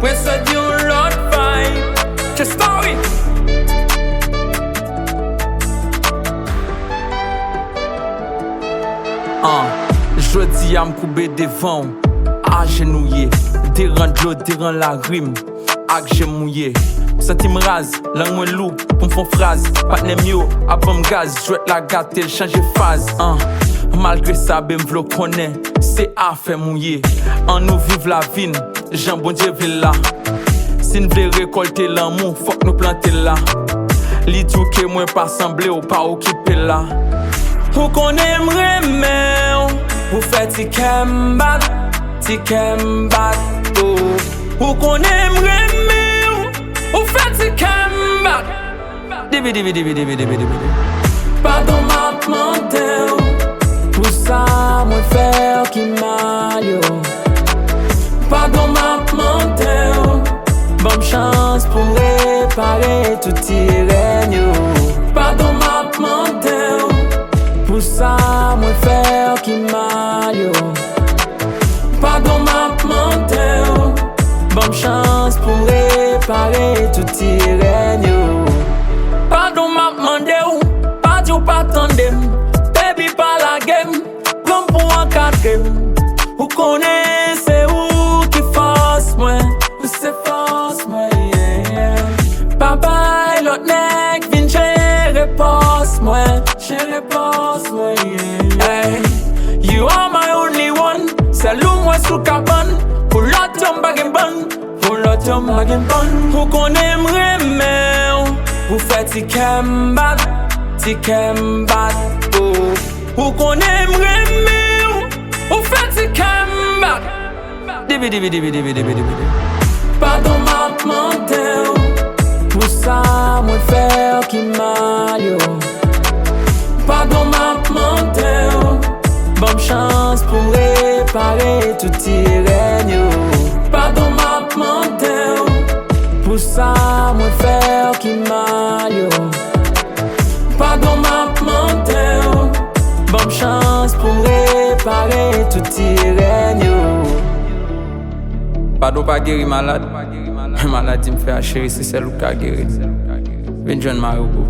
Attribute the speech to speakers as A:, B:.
A: Wè se di yon lot vibe. Che story. Jodi a m'koube devan, agenouye. Deran de l'eau, deran la rime, ak j'ai mouillé. Senti m'raz, lang mwen lou, pou m'fon phrase. Patne myo, apan m'gaz, jwet la gâte, l change phase. Malgré ça, ben m'vlo konnen, c'est affaire mouillé. An nou vive la vin, jan bon Dieu vle la. Si n'vle récolter l'amour, fok nou planter la. Li dou ke mwen pa semble ou pa okipe la. Ou konnen m'reme ou fait ti kembat, oh. Ou konnen m'reme ou fait ti kembat. Dibi. Pardon m'a mante ou, pour ça moi faire qui mal yo. Pardon m'a mante ou, bonne chance pour réparer tout tiré yo. Pardon m'a mante ou, pour ça moi faire qui mal yo. Pardon m'a mante ou, bonne chance pour réparer tout tiré yo. Pardon m'a mande ou, pas du pas tandem. Baby pas la game, l'homme pour un quatrième. Ou connaissez où qui force moi, ou c'est force moi, yeah. Papa l'autre nèg vin chéri poste moi, yeah. Hey, you are my only one. C'est l'homme moi sous cabane, pour l'autre homme bagin bon, pour l'autre homme bagin bon. Ou connaît m'reme, ou fait ti kembat, oh. Ou connaît m'reme, ou fait ti kembat. Dibi. Pardon m'a mante, pour ça moi faire qui mal yo. Pardon m'a mante, bonne chance pour réparer tout tiré yo. Pardon m'a mante, pour ça moi faire qui mal yo. Pardon m'a mante, bonne chance pour réparer tout tiré yo. Pardon pas guéri malade, maladie me fait chérie, c'est celle qui a guéri. Benjamin Marugo.